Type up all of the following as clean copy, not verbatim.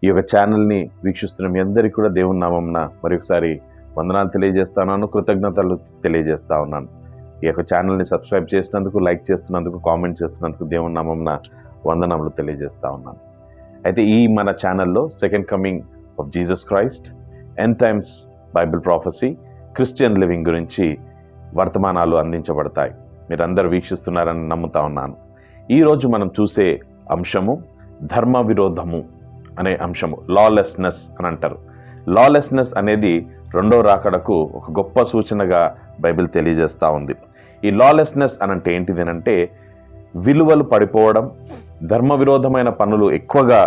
ఈ యొక్క ఛానల్ని వీక్షిస్తున్న మీ అందరికీ కూడా దేవుని నామమున మరొకసారి వందనాలు తెలియజేస్తున్నాను, కృతజ్ఞతలు తెలియజేస్తా ఉన్నాను. ఈ యొక్క ఛానల్ని సబ్స్క్రైబ్ చేసినందుకు, లైక్ చేస్తున్నందుకు, కామెంట్ చేస్తున్నందుకు దేవుని నామమున వందనములు తెలియజేస్తా ఉన్నాను. అయితే ఈ మన ఛానల్లో second coming of Jesus Christ, end times Bible prophecy, Christian living గురించి వర్తమానాలు అందించబడతాయి. మీరందరూ వీక్షిస్తున్నారని నమ్ముతా ఉన్నాను. ఈరోజు మనం చూసే అంశము ధర్మ విరోధము అనే అంశము, లాలెస్నెస్ అని అంటారు. లాలెస్నెస్ అనేది రెండో రాకడకు ఒక గొప్ప సూచనగా బైబిల్ తెలియజేస్తూ ఉంది. ఈ లాలెస్నెస్ అనంటే ఏంటిది అంటే విలువలు పడిపోవడం, ధర్మ విరోధమైన పనులు ఎక్కువగా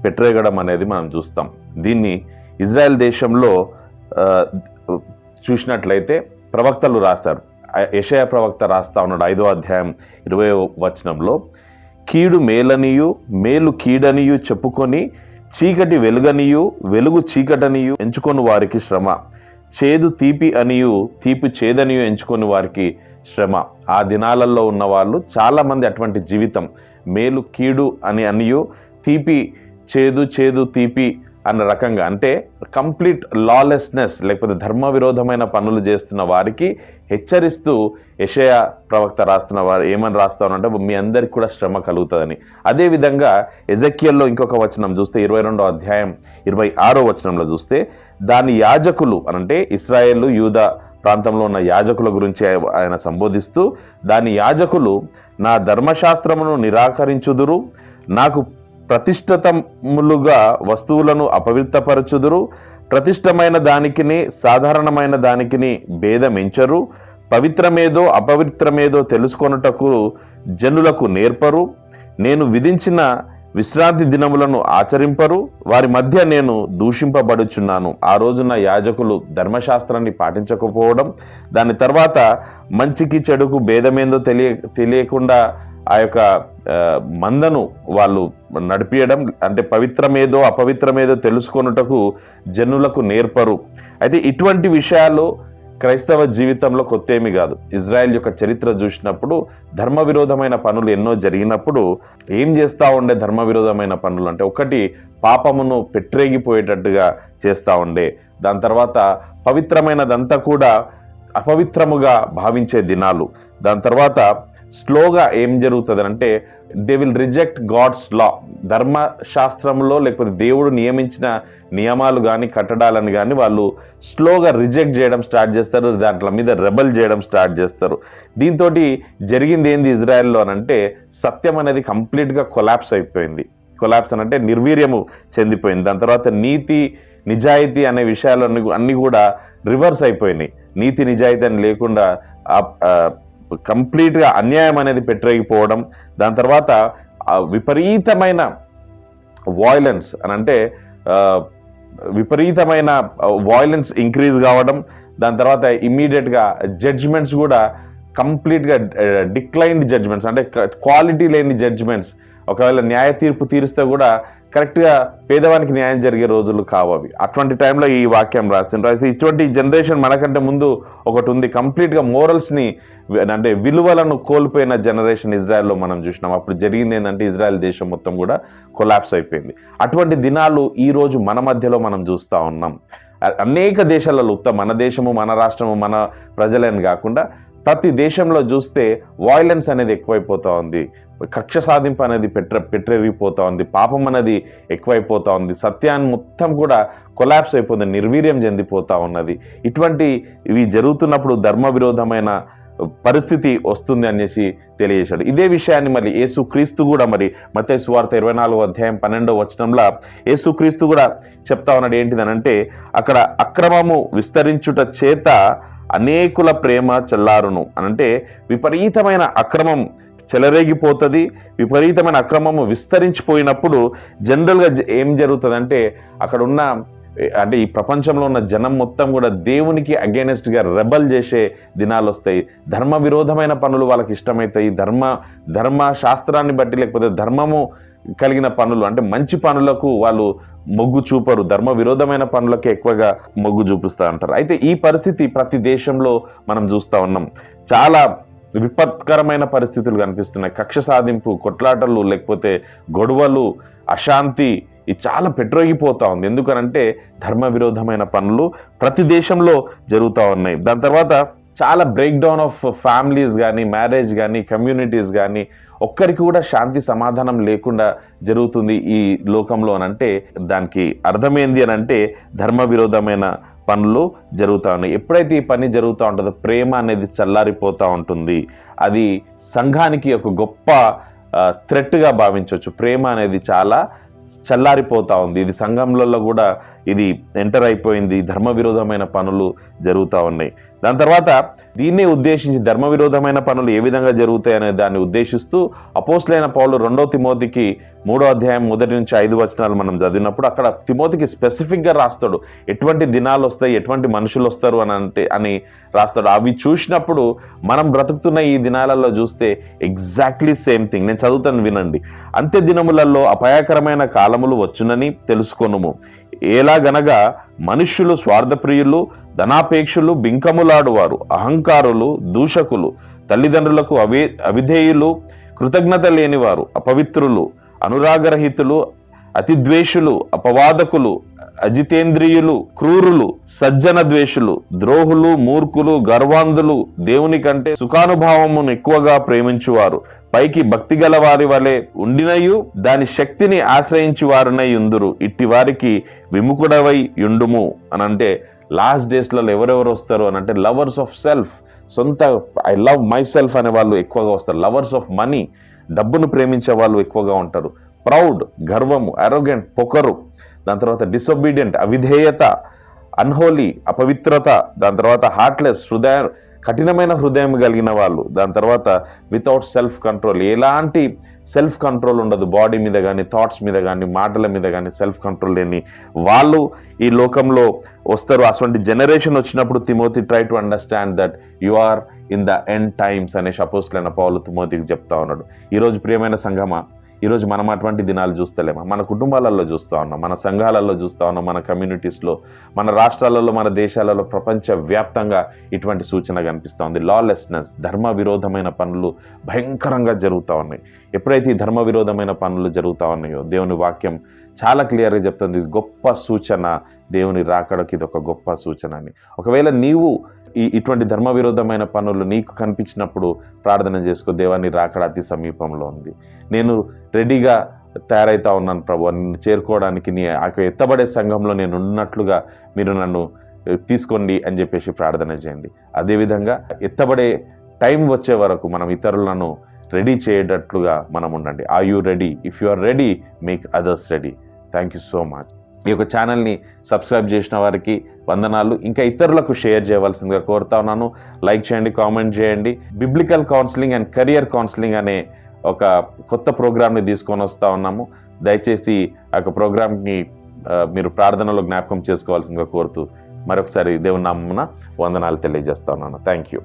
పెట్టరేగడం అనేది మనం చూస్తాం. దీన్ని ఇజ్రాయెల్ దేశంలో చూసినట్లయితే ప్రవక్తలు రాశారు. యెషయా ప్రవక్త రాస్తా ఉన్నాడు 5వ అధ్యాయం 20వ వచనంలో, కీడు మేలనియు మేలు కీడనియు చెప్పుకొని చీకటి వెలుగనియు వెలుగు చీకటనియు ఎంచుకొని వారికి శ్రమ, చేదు తీపి అనియు తీపి చేదనియు ఎంచుకొని వారికి శ్రమ. ఆ దినాలలో ఉన్న వాళ్ళు చాలామంది అటువంటి జీవితం, మేలు కీడు అనియు తీపి చేదు చేదు తీపి అన్న రకంగా, అంటే కంప్లీట్ లాలెస్నెస్ లేకపోతే ధర్మ విరోధమైన పనులు చేస్తున్న వారికి హెచ్చరిస్తూ యెషయా ప్రవక్త రాస్తున్న వారు ఏమని రాస్తారంటే మీ అందరికి కూడా శ్రమ కలుగుతుందని. అదేవిధంగా ఎజెకియల్లో ఇంకొక వచనం చూస్తే 22వ అధ్యాయం 26వ వచనంలో చూస్తే, దాని యాజకులు అనంటే ఇశ్రాయేలు యూదా ప్రాంతంలో ఉన్న యాజకుల గురించి ఆయన సంబోధిస్తూ, దాని యాజకులు నా ధర్మశాస్త్రమును నిరాకరించుదురు, నాకు ప్రతిష్ఠితములుగా వస్తువులను అపవిత్రపరచుదురు, ప్రతిష్టమైన దానికిని సాధారణమైన దానికిని భేదమించరు, పవిత్రమేదో అపవిత్రమేదో తెలుసుకొనుటకు జనులకు నేర్పరు, నేను విధించిన విశ్రాంతి దినములను ఆచరింపరు, వారి మధ్య నేను దూషింపబడుచున్నాను. ఆ రోజున యాజకులు ధర్మశాస్త్రాన్ని పాటించకపోవడం, దాని తర్వాత మంచికి చెడుకు భేదమేందో తెలియకుండా ఆ యొక్క మందను వాళ్ళు నడిపియడం, అంటే పవిత్రమేదో అపవిత్రమేదో తెలుసుకొనుటకు జనులకు నేర్పరు. అయితే ఇటువంటి విషయాలు క్రైస్తవ జీవితంలో కొత్త ఏమీ కాదు. ఇజ్రాయెల్ యొక్క చరిత్ర చూసినప్పుడు ధర్మ విరోధమైన పనులు ఎన్నో జరిగినప్పుడు ఏం చేస్తూ ఉండే ధర్మ విరోధమైన పనులు అంటే, ఒకటి పాపమును పెట్టరేగిపోయేటట్టుగా చేస్తూ ఉండే, దాని తర్వాత పవిత్రమైనదంతా కూడా అపవిత్రముగా భావించే దినాలు, దాని తర్వాత స్లోగా ఏం జరుగుతుంది అంటే they will reject God's law, ధర్మశాస్త్రంలో లేకపోతే దేవుడు నియమించిన నియమాలు కానీ కట్టడాలను కానీ వాళ్ళు స్లోగా రిజెక్ట్ చేయడం స్టార్ట్ చేస్తారు, దాంట్లో మీద రెబల్ చేయడం స్టార్ట్ చేస్తారు. దీంతో జరిగింది ఏంది ఇజ్రాయెల్లో అనంటే, సత్యం అనేది కంప్లీట్గా కొలాప్స్ అయిపోయింది. కొలాప్స్ అనంటే నిర్వీర్యము చెందిపోయింది. దాని తర్వాత నీతి నిజాయితీ అనే విషయాలు అన్నీ కూడా రివర్స్ అయిపోయినాయి. నీతి నిజాయితీ అని లేకుండా కంప్లీట్గా అన్యాయం అనేది పెట్టరేగిపోవడం, దాని తర్వాత విపరీతమైన వాయిలెన్స్ అని అంటే విపరీతమైన వాయిలెన్స్ ఇంక్రీజ్ కావడం, దాని తర్వాత ఇమ్మీడియట్గా జడ్జిమెంట్స్ కూడా కంప్లీట్గా డిక్లైన్డ్ జడ్జిమెంట్స్, అంటే క్వాలిటీ లేని జడ్జిమెంట్స్. ఒకవేళ న్యాయ తీర్పు తీరిస్తే కూడా కరెక్ట్గా పేదవానికి న్యాయం జరిగే రోజులు కావవి. అటువంటి టైంలో ఈ వాక్యం రాసిండ్రు. అయితే ఇటువంటి జనరేషన్ మనకంటే ముందు ఒకటి ఉంది, కంప్లీట్గా మోరల్స్ని అంటే విలువలను కోల్పోయిన జనరేషన్ ఇజ్రాయెల్లో మనం చూసినాం. అప్పుడు జరిగింది ఏంటంటే ఇజ్రాయెల్ దేశం మొత్తం కూడా కొలాప్స్ అయిపోయింది. అటువంటి దినాలు ఈరోజు మన మధ్యలో మనం చూస్తూ ఉన్నాం. అనేక దేశాలలో, మన దేశము, మన రాష్ట్రము, మన ప్రజలని కాకుండా ప్రతి దేశంలో చూస్తే వాయిలెన్స్ అనేది ఎక్కువైపోతూ ఉంది, కక్ష సాధింపు అనేది పెట్టరేగిపోతూ ఉంది, పాపం అనేది ఎక్కువైపోతూ ఉంది, సత్యాన్ని మొత్తం కూడా కొలాప్స్ అయిపోతుంది, నిర్వీర్యం చెందిపోతూ ఉన్నది. ఇవి జరుగుతున్నప్పుడు ధర్మ విరోధమైన పరిస్థితి వస్తుంది అనేసి తెలియజేశాడు. ఇదే విషయాన్ని మరి యేసుక్రీస్తు కూడా మరి మత్తయి సువార్త 24వ అధ్యాయం 12వ వచనంలో యేసుక్రీస్తు కూడా చెప్తా ఉన్నాడు. ఏంటిదనంటే, అక్కడ అక్రమము విస్తరించుట చేత అనేకుల ప్రేమ చల్లారును అనంటే, విపరీతమైన అక్రమం చెలరేగిపోతుంది. విపరీతమైన అక్రమము విస్తరించిపోయినప్పుడు జనరల్గా ఏం జరుగుతుందంటే, అక్కడ ఉన్న అంటే ఈ ప్రపంచంలో ఉన్న జనం మొత్తం కూడా దేవునికి అగైనెస్ట్గా రెబల్ చేసే దినాలు వస్తాయి. ధర్మ విరోధమైన పనులు వాళ్ళకి ఇష్టమవుతాయి. ధర్మ శాస్త్రాన్ని బట్టి లేకపోతే ధర్మము కలిగిన పనులు అంటే మంచి పనులకు వాళ్ళు మొగ్గు చూపరు, ధర్మ విరోధమైన పనులకే ఎక్కువగా మొగ్గు చూపిస్తూ ఉంటారు. అయితే ఈ పరిస్థితి ప్రతి దేశంలో మనం చూస్తూ ఉన్నాం. చాలా విపత్కరమైన పరిస్థితులు కనిపిస్తున్నాయి. కక్ష సాధింపు, కొట్లాటలు, లేకపోతే గొడవలు, అశాంతి, ఇది చాలా పెట్రోగిపోతూ ఉంది. ఎందుకనంటే ధర్మ విరోధమైన పనులు ప్రతి దేశంలో జరుగుతూ ఉన్నాయి. దాని తర్వాత చాలా బ్రేక్ డౌన్ ఆఫ్ ఫ్యామిలీస్ కానీ, మ్యారేజ్ కానీ, కమ్యూనిటీస్ కానీ, ఒక్కరికి కూడా శాంతి సమాధానం లేకుండా జరుగుతుంది ఈ లోకంలో అని అంటే దానికి అర్థమైంది అని అంటే ధర్మ విరోధమైన పనులు జరుగుతూ ఉన్నాయి. ఎప్పుడైతే ఈ పని జరుగుతూ ఉంటుందో ప్రేమ అనేది చల్లారిపోతూ ఉంటుంది. అది సంఘానికి ఒక గొప్ప థ్రెట్గా భావించవచ్చు. ప్రేమ అనేది చాలా చల్లారిపోతూ ఉంది. ఇది సంఘంలో కూడా ఇది ఎంటర్ అయిపోయింది. ధర్మ విరోధమైన పనులు జరుగుతూ ఉన్నాయి. దాని తర్వాత దీన్నే ఉద్దేశించి ధర్మ విరోధమైన పనులు ఏ విధంగా జరుగుతాయనే దాన్ని ఉద్దేశిస్తూ అపోస్తలుడైన పౌలు 2 తిమోతికి 3వ అధ్యాయం 1 నుంచి 5 వచనాలు మనం చదివినప్పుడు అక్కడ తిమోతికి స్పెసిఫిక్గా రాస్తాడు ఎటువంటి దినాలు వస్తాయి, ఎటువంటి మనుషులు వస్తారు అని రాస్తాడు. అవి చూసినప్పుడు మనం బ్రతుకుతున్న ఈ దినాలలో చూస్తే ఎగ్జాక్ట్లీ సేమ్ థింగ్. నేను చదువుతాను, వినండి. అంత్య దినములలో అపాయకరమైన కాలములు వచ్చునని తెలుసుకొనుము. ఎలాగనగా మనుష్యులు స్వార్థప్రియులు, ధనాపేక్షులు, బింకములాడువారు, అహంకారులు, దూషకులు, తల్లిదండ్రులకు అవిధేయులు, కృతజ్ఞత లేనివారు, అపవిత్రులు, అనురాగరహితులు, అతిద్వేషులు, అపవాదకులు, అజితేంద్రియులు, క్రూరులు, సజ్జన ద్వేషులు, ద్రోహులు, మూర్ఖులు, గర్వాంధులు, దేవుని కంటే సుఖానుభావమును ఎక్కువగా ప్రేమించువారు, పైకి భక్తి గల వారి వలె ఉండినయు దాని శక్తిని ఆశ్రయించి వారునై ఉందురు. ఇట్టి వారికి విముఖుడవై యుండుము అని అంటే లాస్ట్ డేస్లలో ఎవరెవరు వస్తారు అని అంటే లవర్స్ ఆఫ్ సెల్ఫ్, సొంత ఐ లవ్ మై సెల్ఫ్ అనే వాళ్ళు ఎక్కువగా వస్తారు. లవర్స్ ఆఫ్ మనీ, డబ్బును ప్రేమించే వాళ్ళు ఎక్కువగా ఉంటారు. ప్రౌడ్, గర్వము, అరోగెంట్, పొకరు, దాని తర్వాత డిసొబీడియంట్, అవిధేయత, అన్హోలీ, అపవిత్రత, దాని తర్వాత హార్ట్లెస్, కఠినమైన హృదయం కలిగిన వాళ్ళు, దాని తర్వాత వితౌట్ సెల్ఫ్ కంట్రోల్, ఎలాంటి సెల్ఫ్ కంట్రోల్ ఉండదు. బాడీ మీద కానీ, థాట్స్ మీద కానీ, మాటల మీద కానీ సెల్ఫ్ కంట్రోల్ లేని వాళ్ళు ఈ లోకంలో వస్తారు. అటువంటి జనరేషన్ వచ్చినప్పుడు Timothy try to understand that you are in the end times అనేసి అపోస్తలుడైన పౌలు తిమోతికి చెప్తా ఉన్నాడు. ఈరోజు ప్రియమైన సంఘమా, ఈరోజు మనం అటువంటి దినాలు చూస్తలేమా? మన కుటుంబాలలో చూస్తూ ఉన్నాం, మన సంఘాలలో చూస్తూ ఉన్నాం, మన కమ్యూనిటీస్లో, మన రాష్ట్రాలలో, మన దేశాలలో, ప్రపంచవ్యాప్తంగా ఇటువంటి సూచన కనిపిస్తూ ఉంది. లాలెస్నెస్, ధర్మ విరోధమైన పనులు భయంకరంగా జరుగుతూ ఉన్నాయి. ఎప్పుడైతే ఈ ధర్మ విరోధమైన పనులు జరుగుతూ ఉన్నాయో దేవుని వాక్యం చాలా క్లియర్గా చెప్తుంది, ఇది గొప్ప సూచన, దేవుని రాకడకి ఇది ఒక గొప్ప సూచన అని. ఒకవేళ నీవు ఇటువంటి ధర్మ విరోధమైన పనులు నీకు కనిపించినప్పుడు ప్రార్థన చేసుకో, దేవాన్ని రాకడ అతి సమీపంలో ఉంది, నేను రెడీగా తయారైతా ఉన్నాను ప్రభు, నిన్ను చేరుకోవడానికి నీ ఎత్తబడే సంఘంలో నేను ఉన్నట్లుగా మీరు నన్ను తీసుకోండి అని చెప్పేసి ప్రార్థన చేయండి. అదేవిధంగా ఎత్తబడే టైం వచ్చే వరకు మనం ఇతరులను రెడీ చేయటట్లుగా మనం ఉండండి. Are you ready? If you are ready, make others ready. Thank you so much. ఈ యొక్క ఛానల్ని సబ్స్క్రైబ్ చేసిన వారికి వందనాలు. ఇంకా ఇతరులకు షేర్ చేయవలసిందిగా కోరుతా ఉన్నాను. లైక్ చేయండి, కామెంట్ చేయండి. Biblical counselling and career counselling అనే ఒక కొత్త ప్రోగ్రామ్ని తీసుకొని వస్తూ ఉన్నాము. దయచేసి ఆ యొక్క ప్రోగ్రామ్ని మీరు ప్రార్థనలో జ్ఞాపకం చేసుకోవాల్సిందిగా కోరుతూ మరొకసారి దేవుని నామమున వందనాలు తెలియజేస్తా ఉన్నాను. Thank you.